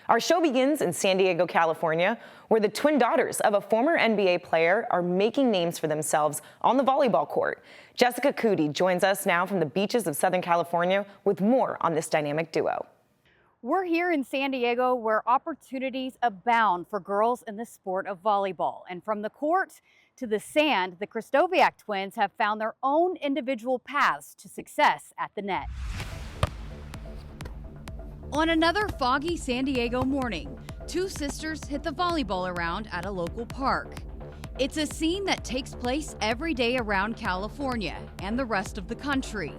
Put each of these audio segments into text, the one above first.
Our show begins in San Diego, California, where the twin daughters of a former NBA player are making names for themselves on the volleyball court. Jessica Cootie joins us now from the beaches of Southern California with more on this dynamic duo. We're here in San Diego where opportunities abound for girls in the sport of volleyball. And from the court to the sand, the Krystkowiak twins have found their own individual paths to success at the net. On another foggy San Diego morning, two sisters hit the volleyball around at a local park. It's a scene that takes place every day around California and the rest of the country.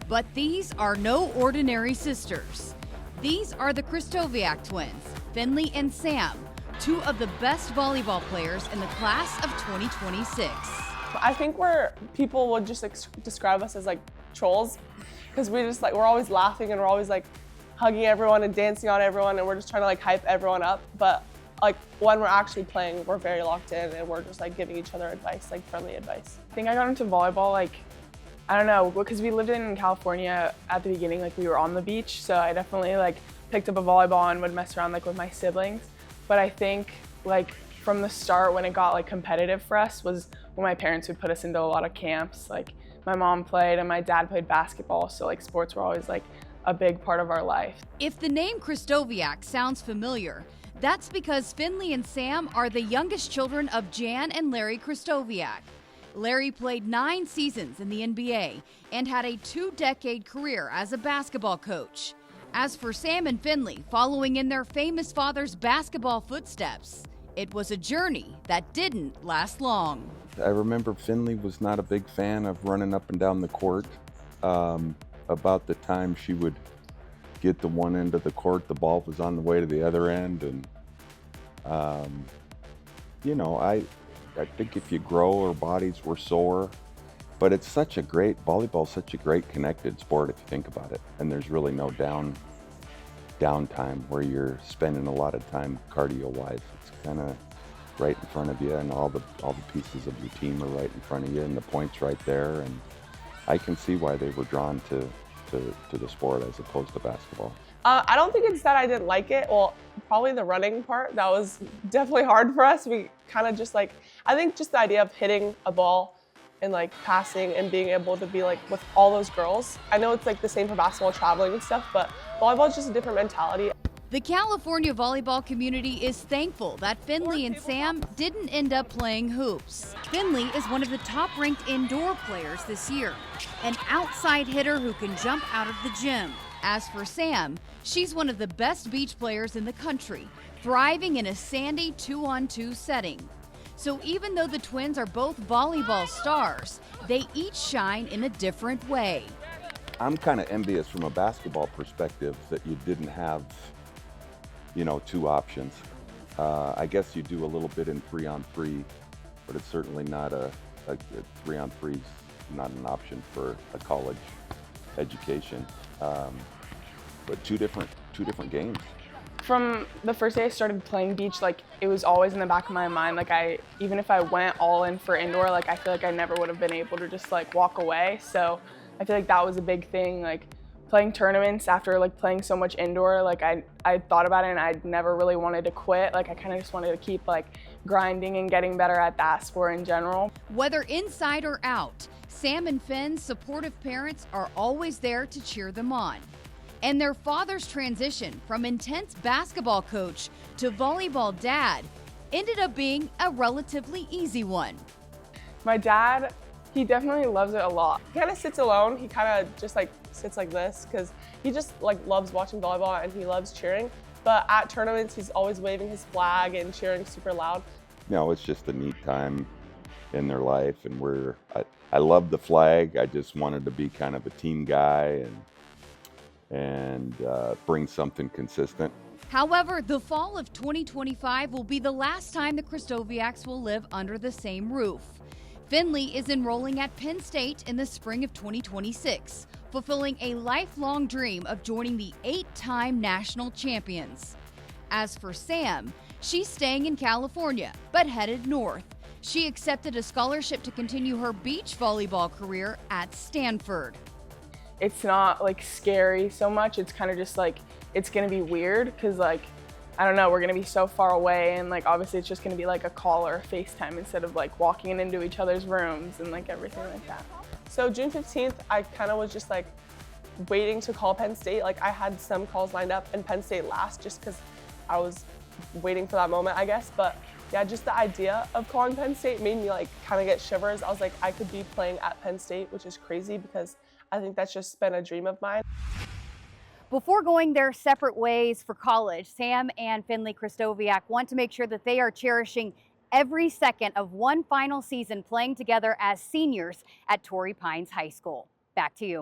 But these are no ordinary sisters. These are the Krystkowiak twins, Finley and Sam, two of the best volleyball players in the class of 2026. I think people would just describe us as like trolls, because we're always laughing and we're always like hugging everyone and dancing on everyone, and we're just trying to like hype everyone up. But like when we're actually playing, we're very locked in and we're just like giving each other advice, like friendly advice. I think I got into volleyball I don't know, because we lived in California at the beginning, like we were on the beach, so I definitely like picked up a volleyball and would mess around like with my siblings. But I think like from the start, when it got like competitive for us, was when my parents would put us into a lot of camps. Like my mom played and my dad played basketball, so like sports were always like a big part of our life. If the name Krystkowiak sounds familiar, that's because Finley and Sam are the youngest children of Jan and Larry Krystkowiak. Larry played 9 seasons in the NBA and had a 2-decade career as a basketball coach. As for Sam and Finley, following in their famous father's basketball footsteps, it was a journey that didn't last long. I remember Finley was not a big fan of running up and down the court. About the time she would get to one end of the court, the ball was on the way to the other end. And, I think if you grow, our bodies were sore. But it's volleyball's such a great connected sport if you think about it. And there's really no downtime where you're spending a lot of time cardio-wise. It's kind of right in front of you, and all the pieces of your team are right in front of you, and the point's right there. And I can see why they were drawn to the sport as opposed to basketball. I don't think it's that I didn't like it. Well, probably the running part, that was definitely hard for us. We kind of just I think just the idea of hitting a ball and like passing and being able to be like with all those girls. I know it's like the same for basketball, traveling and stuff, but volleyball is just a different mentality. The California volleyball community is thankful that Finley and Sam didn't end up playing hoops. Finley is one of the top-ranked indoor players this year, an outside hitter who can jump out of the gym. As for Sam, she's one of the best beach players in the country, thriving in a sandy 2-on-2 setting. So even though the twins are both volleyball stars, they each shine in a different way. I'm kind of envious from a basketball perspective that you didn't have 2 options. I guess you do a little bit in 3-on-3, but it's certainly not a 3-on-3 is not an option for a college education. But two different games. From the first day I started playing beach, like it was always in the back of my mind. Like even if I went all in for indoor, like I feel like I never would have been able to just like walk away. So I feel like that was a big thing. Like playing tournaments after like playing so much indoor, like I thought about it and I never really wanted to quit. Like I kind of just wanted to keep like grinding and getting better at that sport in general. Whether inside or out, Sam and Finn's supportive parents are always there to cheer them on. And their father's transition from intense basketball coach to volleyball dad ended up being a relatively easy one. My dad, he definitely loves it a lot. He kind of sits alone. He kind of just like sits like this because he just like loves watching volleyball and he loves cheering. But at tournaments, he's always waving his flag and cheering super loud. It's just a neat time in their life, and I love the flag. I just wanted to be kind of a team guy and bring something consistent. However, the fall of 2025 will be the last time the Krystkowiaks will live under the same roof. Finley is enrolling at Penn State in the spring of 2026, fulfilling a lifelong dream of joining the 8-time national champions. As for Sam, she's staying in California, but headed north. She accepted a scholarship to continue her beach volleyball career at Stanford. It's not like scary so much. It's kind of just like, it's gonna be weird because like I don't know, we're gonna be so far away, and like obviously it's just gonna be like a call or a FaceTime instead of like walking into each other's rooms and like everything like that. So June 15th, I kind of was just like waiting to call Penn State. Like I had some calls lined up and Penn State last just because I was waiting for that moment, I guess. But yeah, just the idea of calling Penn State made me like kind of get shivers. I was like, I could be playing at Penn State, which is crazy because I think that's just been a dream of mine. Before going their separate ways for college, Sam and Finley Krystkowiak want to make sure that they are cherishing every second of one final season playing together as seniors at Torrey Pines High School. Back to you.